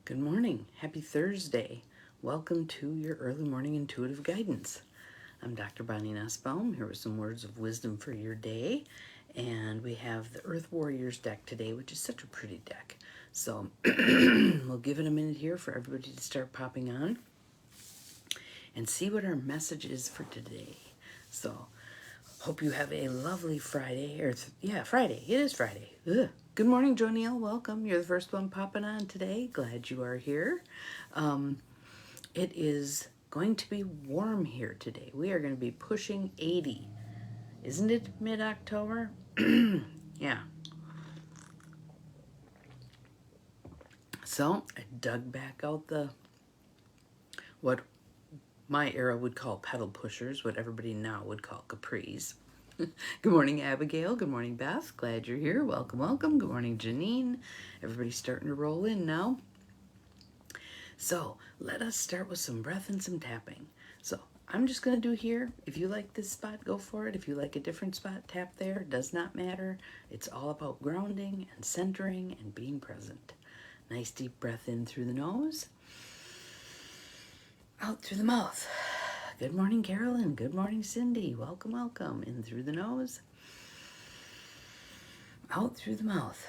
Good morning. Happy Thursday. Welcome to your early morning intuitive guidance. I'm Dr. Bonnie Nussbaum here with some words of wisdom for your day. And we have the Earth Warriors deck today, which is such a pretty deck. So we'll give it a minute here for everybody to start popping on and see what our message is for today. So hope you have a lovely Friday. Friday. It is Friday. Ugh. Good morning, Jonelle. Welcome. You're the first one popping on today. Glad you are here. It is going to be warm here today. We are going to be pushing 80. Isn't it mid-October? Yeah. So I dug back out what my era would call pedal pushers, what everybody now would call capris. Good morning, Abigail. Good morning, Beth. Glad you're here. Welcome, welcome. Good morning, Janine. Everybody's starting to roll in now. So let us start with some breath and some tapping. So I'm just going to do here. If you like this spot, go for it. If you like a different spot, tap there. It does not matter. It's all about grounding and centering and being present. Nice deep breath in through the nose, out through the mouth. Good morning, Carolyn. Good morning, Cindy. Welcome, welcome. In through the nose, out through the mouth.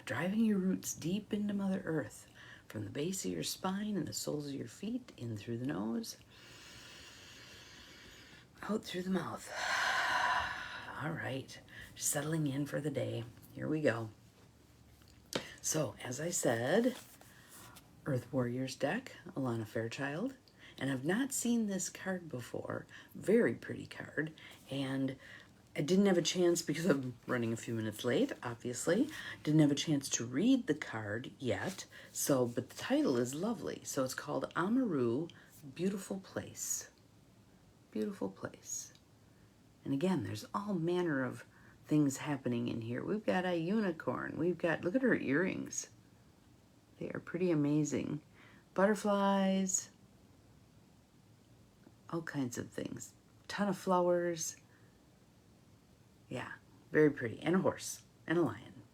Driving your roots deep into Mother Earth from the base of your spine and the soles of your feet, in through the nose, out through the mouth. All right, settling in for the day. Here we go. So, as I said, Earth Warriors deck, Alana Fairchild. And I've not seen this card before. Very pretty card. And I didn't have a chance, because I'm running a few minutes late, obviously. Didn't have a chance to read the card yet. But the title is lovely. So it's called Amaru, Beautiful Place. Beautiful Place. And again, there's all manner of things happening in here. We've got a unicorn. We've got, look at her earrings. They are pretty amazing. Butterflies. All kinds of things. Ton of flowers. Yeah, very pretty. And a horse. And a lion.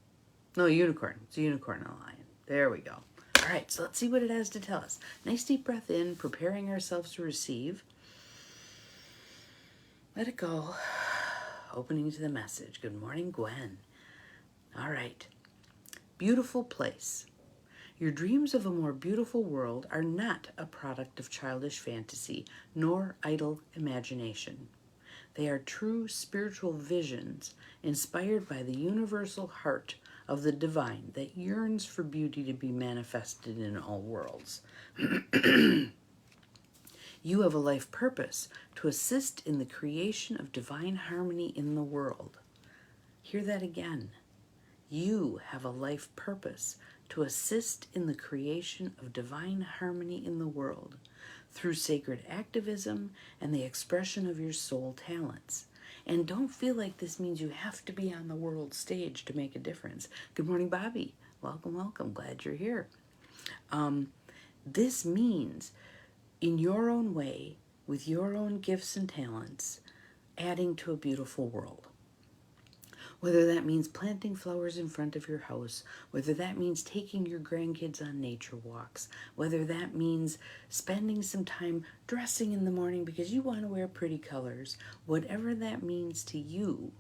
No, a unicorn. It's a unicorn and a lion. There we go. All right, so let's see what it has to tell us. Nice deep breath in, preparing ourselves to receive. Let it go. Opening to the message. Good morning, Gwen. All right. Beautiful place. Your dreams of a more beautiful world are not a product of childish fantasy nor idle imagination. They are true spiritual visions inspired by the universal heart of the divine that yearns for beauty to be manifested in all worlds. You have a life purpose to assist in the creation of divine harmony in the world. Hear that again. You have a life purpose to assist in the creation of divine harmony in the world through sacred activism and the expression of your soul talents. And don't feel like this means you have to be on the world stage to make a difference. Good morning, Bobby. Welcome, welcome. Glad you're here. This means, in your own way, with your own gifts and talents, adding to a beautiful world. Whether that means planting flowers in front of your house, whether that means taking your grandkids on nature walks, whether that means spending some time dressing in the morning because you want to wear pretty colors, whatever that means to you,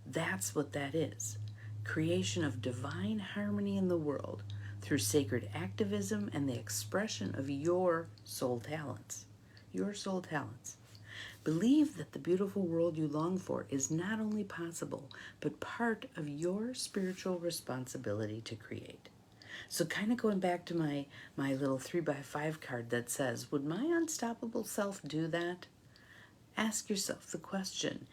that's what that is. Creation of divine harmony in the world through sacred activism and the expression of your soul talents. Your soul talents. Believe that the beautiful world you long for is not only possible, but part of your spiritual responsibility to create. So kind of going back to my little 3x5 card that says, would my unstoppable self do that? Ask yourself the question,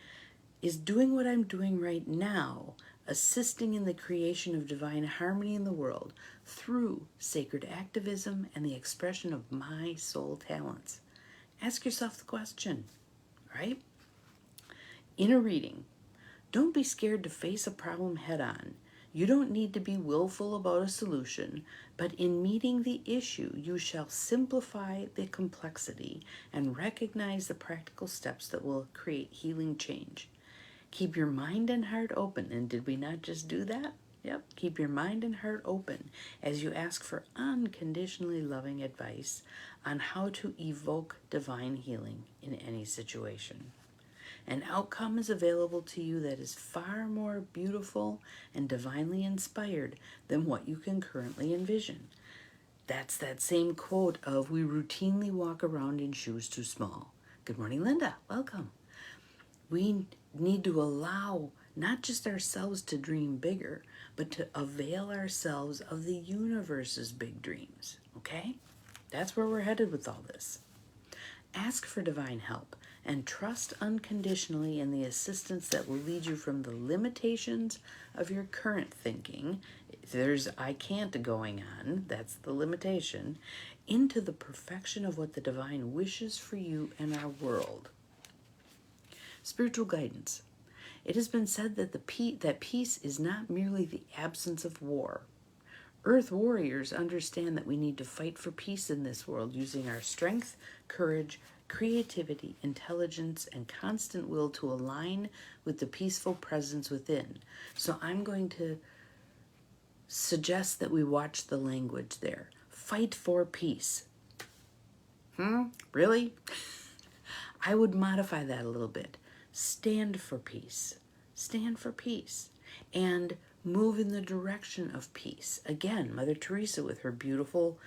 is doing what I'm doing right now assisting in the creation of divine harmony in the world through sacred activism and the expression of my soul talents? Ask yourself the question. Right? In a reading, don't be scared to face a problem head on. You don't need to be willful about a solution, but in meeting the issue, you shall simplify the complexity and recognize the practical steps that will create healing change. Keep your mind and heart open, and did we not just do that? Yep, keep your mind and heart open as you ask for unconditionally loving advice on how to evoke divine healing in any situation. An outcome is available to you that is far more beautiful and divinely inspired than what you can currently envision. That's that same quote of, we routinely walk around in shoes too small. Good morning, Linda. Welcome. We need to allow not just ourselves to dream bigger, but to avail ourselves of the universe's big dreams. Okay? That's where we're headed with all this. Ask for divine help and trust unconditionally in the assistance that will lead you from the limitations of your current thinking. If there's I can't going on, that's the limitation, into the perfection of what the divine wishes for you and our world. Spiritual guidance. It has been said that peace is not merely the absence of war. Earth warriors understand that we need to fight for peace in this world using our strength, courage, creativity, intelligence, and constant will to align with the peaceful presence within. So I'm going to suggest that we watch the language there. Fight for peace. Really? I would modify that a little bit. Stand for peace. Stand for peace. And move in the direction of peace. Again, Mother Teresa with her beautiful,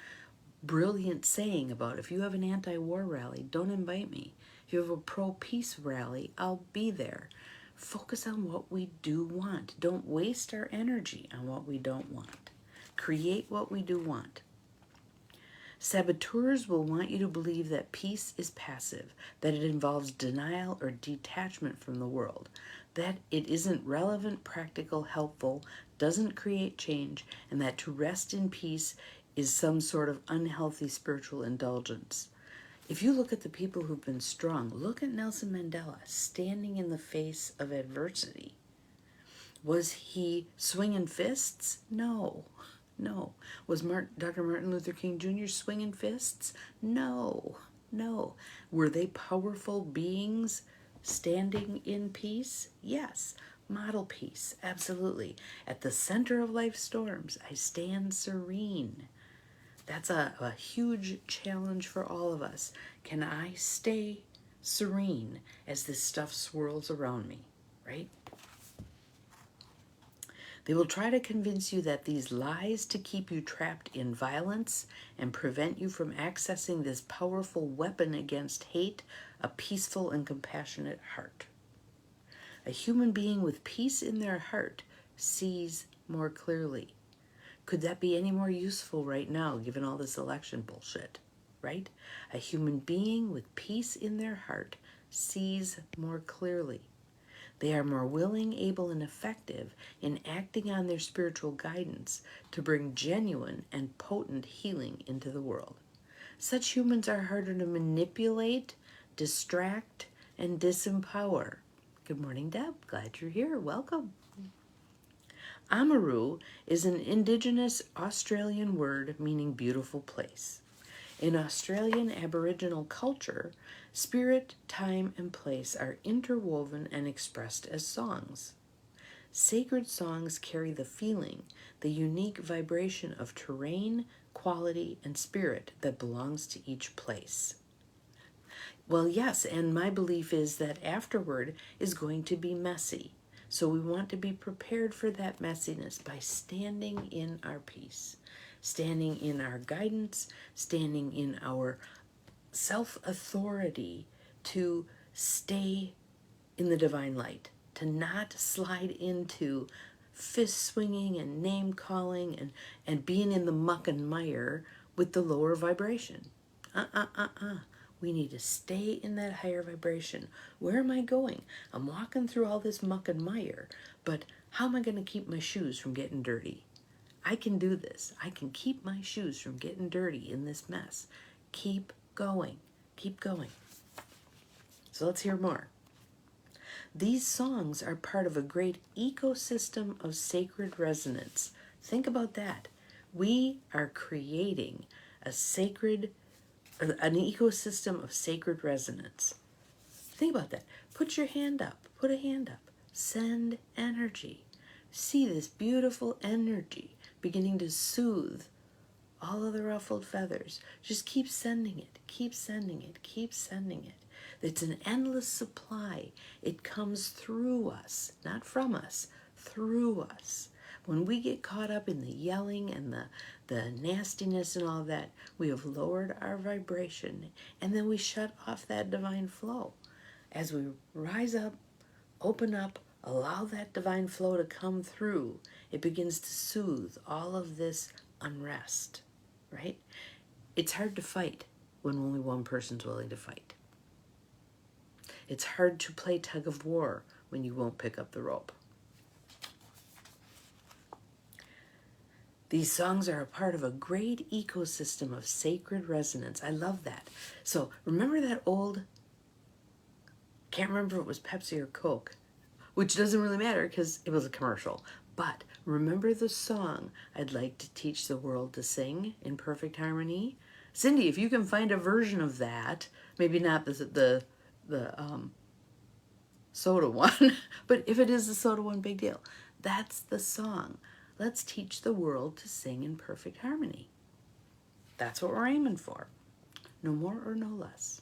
brilliant saying about, if you have an anti-war rally, don't invite me. If you have a pro-peace rally, I'll be there. Focus on what we do want. Don't waste our energy on what we don't want. Create what we do want. Saboteurs will want you to believe that peace is passive, that it involves denial or detachment from the world, that it isn't relevant, practical, helpful, doesn't create change, and that to rest in peace is some sort of unhealthy spiritual indulgence. If you look at the people who've been strong, look at Nelson Mandela standing in the face of adversity. Was he swinging fists? No. No. Was Dr. Martin Luther King Jr. swinging fists? No. No. Were they powerful beings standing in peace? Yes. Model peace. Absolutely. At the center of life's storms, I stand serene. That's a huge challenge for all of us. Can I stay serene as this stuff swirls around me, right? They will try to convince you that these lies to keep you trapped in violence and prevent you from accessing this powerful weapon against hate, a peaceful and compassionate heart. A human being with peace in their heart sees more clearly. Could that be any more useful right now, given all this election bullshit, right? A human being with peace in their heart sees more clearly. They are more willing, able, and effective in acting on their spiritual guidance to bring genuine and potent healing into the world. Such humans are harder to manipulate, distract, and disempower. Good morning, Deb. Glad you're here. Welcome. Amaru is an indigenous Australian word meaning beautiful place. In Australian Aboriginal culture, spirit, time, and place are interwoven and expressed as songs. Sacred songs carry the feeling, the unique vibration of terrain, quality, and spirit that belongs to each place. Well, yes, and my belief is that afterward is going to be messy. So we want to be prepared for that messiness by standing in our peace, standing in our guidance, standing in our self-authority to stay in the divine light, to not slide into fist swinging and name calling and being in the muck and mire with the lower vibration. We need to stay in that higher vibration. Where am I going? I'm walking through all this muck and mire, but how am I going to keep my shoes from getting dirty? I can do this. I can keep my shoes from getting dirty in this mess. Keep going. Keep going. So let's hear more. These songs are part of a great ecosystem of sacred resonance. Think about that. We are creating an ecosystem of sacred resonance. Think about that. Put your hand up. Put a hand up. Send energy. see this beautiful energy beginning to soothe all of the ruffled feathers. Just keep sending it, keep sending it, keep sending it. It's an endless supply. It comes through us, not from us, through us. When we get caught up in the yelling and the nastiness and all that, we have lowered our vibration, and then we shut off that divine flow. As we rise up, open up, allow that divine flow to come through, it begins to soothe all of this unrest, right? It's hard to fight when only one person's willing to fight. It's hard to play tug of war when you won't pick up the rope. These songs are a part of a great ecosystem of sacred resonance. I love that. So remember that old, can't remember if it was Pepsi or Coke, which doesn't really matter because it was a commercial. But remember the song, I'd like to teach the world to sing in perfect harmony? Cindy, if you can find a version of that, maybe not the soda one, but if it is the soda one, big deal. That's the song. Let's teach the world to sing in perfect harmony. That's what we're aiming for. No more or no less.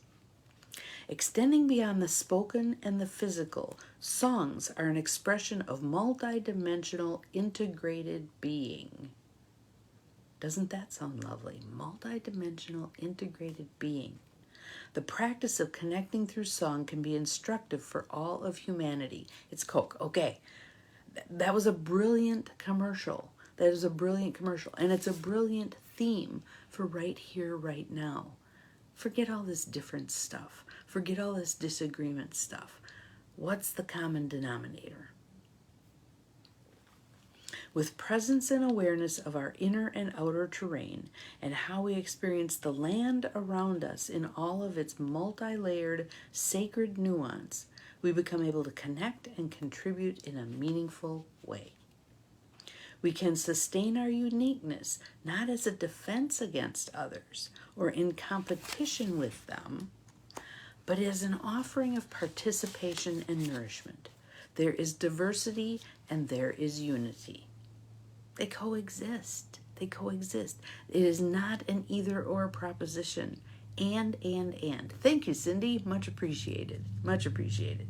Extending beyond the spoken and the physical, songs are an expression of multidimensional integrated being. Doesn't that sound lovely? Multidimensional integrated being. The practice of connecting through song can be instructive for all of humanity. It's Coke. Okay. That was a brilliant commercial. That is a brilliant commercial. And it's a brilliant theme for right here, right now. Forget all this different stuff. Forget all this disagreement stuff. What's the common denominator? With presence and awareness of our inner and outer terrain and how we experience the land around us in all of its multi-layered sacred nuance, we become able to connect and contribute in a meaningful way. We can sustain our uniqueness not as a defense against others or in competition with them, but as an offering of participation and nourishment. There is diversity and there is unity. They coexist. They coexist. It is not an either or proposition. And. Thank you, Cindy. Much appreciated. Much appreciated.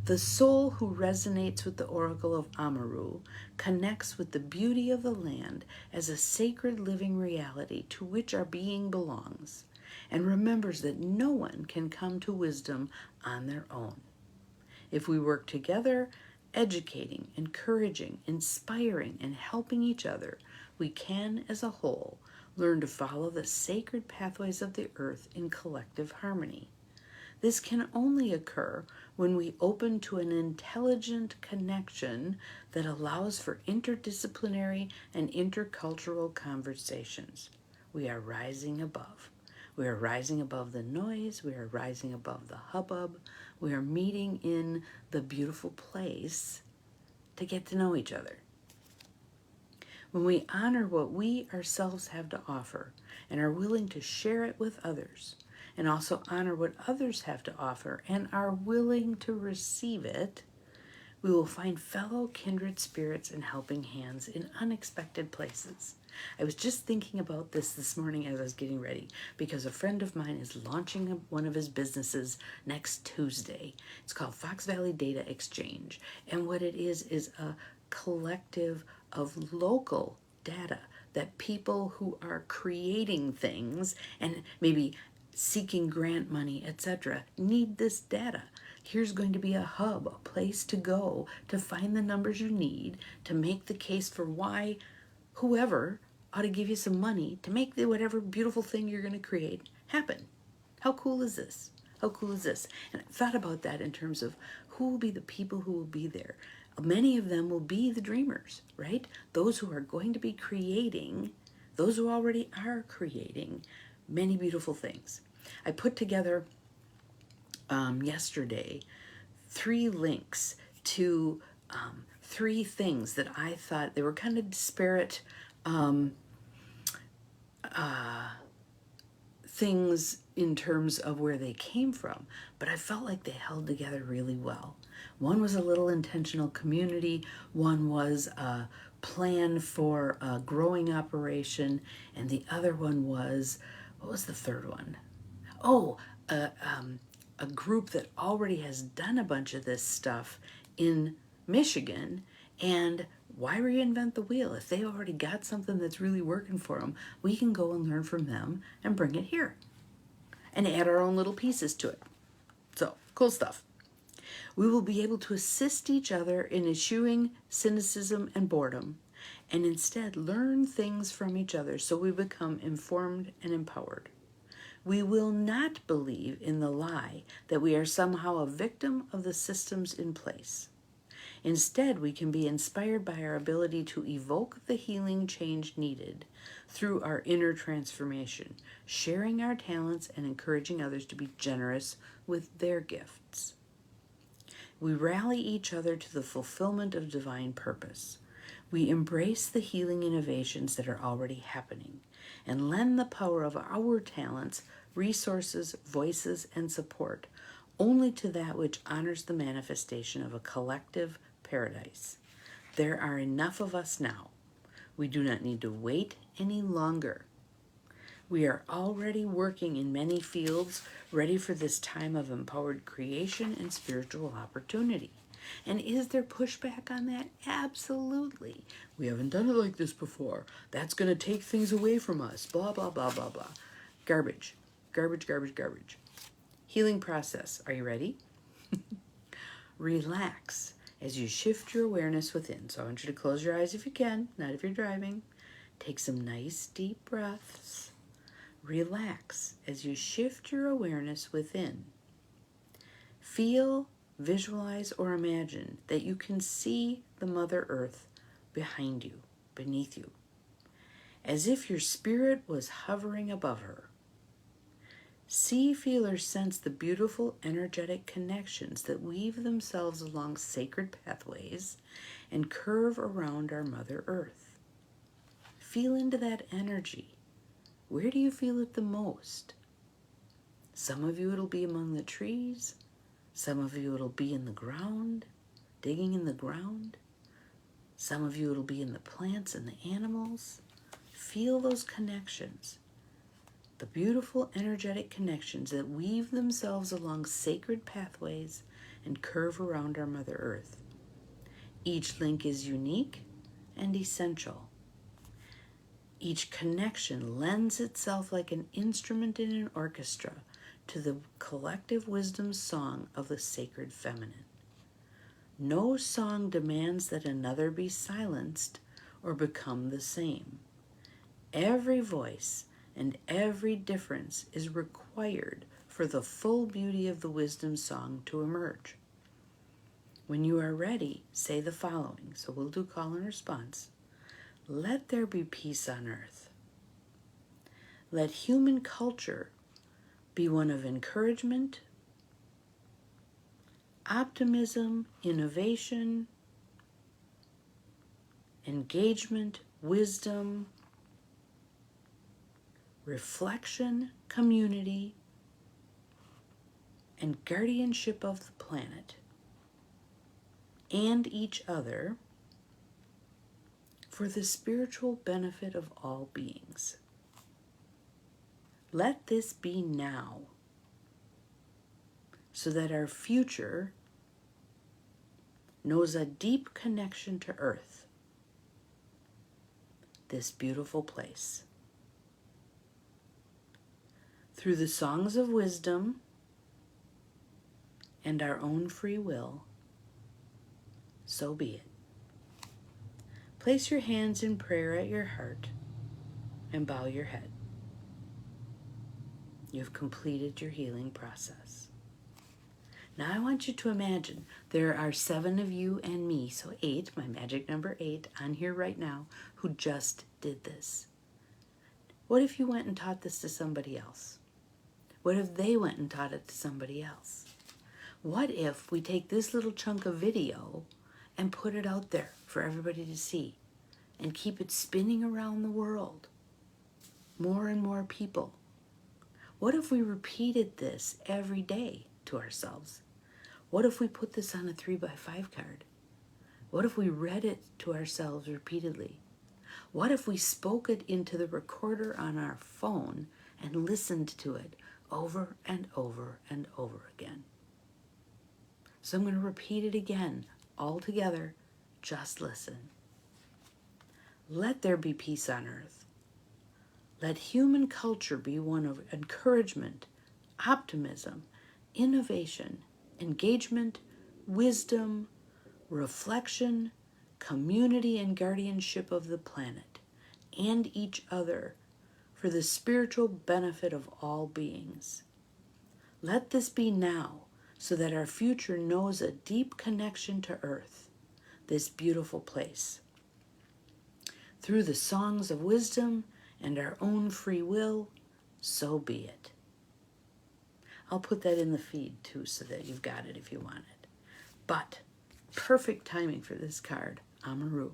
The soul who resonates with the oracle of Amaru connects with the beauty of the land as a sacred living reality to which our being belongs, and remembers that no one can come to wisdom on their own. If we work together, educating, encouraging, inspiring, and helping each other, we can, as a whole, learn to follow the sacred pathways of the earth in collective harmony. This can only occur when we open to an intelligent connection that allows for interdisciplinary and intercultural conversations. We are rising above. We are rising above the noise. We are rising above the hubbub. We are meeting in the beautiful place to get to know each other. When we honor what we ourselves have to offer and are willing to share it with others, and also honor what others have to offer and are willing to receive it, we will find fellow kindred spirits and helping hands in unexpected places. I was just thinking about this morning as I was getting ready, because a friend of mine is launching one of his businesses next Tuesday. It's called Fox Valley Data Exchange. And what it is a collective of local data that people who are creating things and maybe seeking grant money, etc., need this data. Here's going to be a hub, a place to go to find the numbers you need to make the case for why whoever ought to give you some money to make whatever beautiful thing you're going to create happen. How cool is this? How cool is this? And I thought about that in terms of who will be the people who will be there. Many of them will be the dreamers, right? Those who are going to be creating, those who already are creating many beautiful things. I put together yesterday 3 links to 3 things that I thought they were kind things in terms of where they came from, but I felt like they held together really well. One was a little intentional community, one was a plan for a growing operation, and the other one was, what was the third one? Oh, a group that already has done a bunch of this stuff in Michigan, and why reinvent the wheel? If they already got something that's really working for them, we can go and learn from them and bring it here and add our own little pieces to it. So, cool stuff. We will be able to assist each other in eschewing cynicism and boredom, and instead learn things from each other so we become informed and empowered. We will not believe in the lie that we are somehow a victim of the systems in place. Instead, we can be inspired by our ability to evoke the healing change needed through our inner transformation, sharing our talents and encouraging others to be generous with their gifts. We rally each other to the fulfillment of divine purpose. We embrace the healing innovations that are already happening and lend the power of our talents, resources, voices, and support only to that which honors the manifestation of a collective paradise. There are enough of us now. We do not need to wait any longer. We are already working in many fields, ready for this time of empowered creation and spiritual opportunity. And is there pushback on that? Absolutely. We haven't done it like this before. That's going to take things away from us. Blah, blah, blah, blah, blah. Garbage. Garbage, garbage, garbage. Healing process. Are you ready? Relax as you shift your awareness within. So I want you to close your eyes if you can, not if you're driving. Take some nice deep breaths. Relax as you shift your awareness within. Feel, visualize, or imagine that you can see the Mother Earth behind you, beneath you, as if your spirit was hovering above her. See, feel, or sense the beautiful energetic connections that weave themselves along sacred pathways and curve around our Mother Earth. Feel into that energy. Where do you feel it the most? Some of you it'll be among the trees. Some of you it'll be in the ground, digging in the ground. Some of you it'll be in the plants and the animals. Feel those connections. The beautiful energetic connections that weave themselves along sacred pathways and curve around our Mother Earth. Each link is unique and essential. Each connection lends itself like an instrument in an orchestra to the collective wisdom song of the sacred feminine. No song demands that another be silenced or become the same. Every voice and every difference is required for the full beauty of the wisdom song to emerge. When you are ready, say the following. So we'll do call and response. Let there be peace on earth. Let human culture be one of encouragement, optimism, innovation, engagement, wisdom, reflection, community, and guardianship of the planet and each other for the spiritual benefit of all beings. Let this be now, so that our future knows a deep connection to Earth, this beautiful place. Through the songs of wisdom and our own free will, so be it. Place your hands in prayer at your heart and bow your head. You've completed your healing process. Now I want you to imagine there are 7 of you and me, so 8, my magic number 8, on here right now, who just did this. What if you went and taught this to somebody else? What if they went and taught it to somebody else? What if we take this little chunk of video and put it out there for everybody to see and keep it spinning around the world? More and more people. What if we repeated this every day to ourselves? What if we put this on a 3x5 card? What if we read it to ourselves repeatedly? What if we spoke it into the recorder on our phone and listened to it over and over and over again? So I'm going to repeat it again, all together. Just listen. Let there be peace on earth. Let human culture be one of encouragement, optimism, innovation, engagement, wisdom, reflection, community, and guardianship of the planet and each other for the spiritual benefit of all beings. Let this be now, so that our future knows a deep connection to Earth, this beautiful place. Through the songs of wisdom and our own free will, so be it. I'll put that in the feed too, so that you've got it if you want it. But perfect timing for this card, Amaru.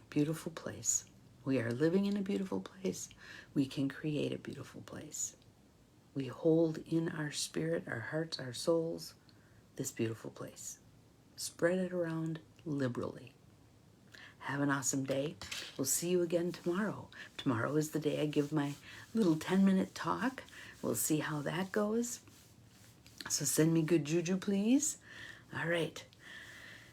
Beautiful place. We are living in a beautiful place. We can create a beautiful place. We hold in our spirit, our hearts, our souls, this beautiful place. Spread it around liberally. Have an awesome day. We'll see you again tomorrow. Tomorrow is the day I give my little 10-minute talk. We'll see how that goes. So send me good juju, please. All right.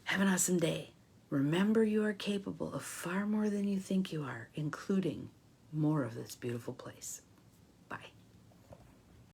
Have an awesome day. Remember, you are capable of far more than you think you are, including more of this beautiful place.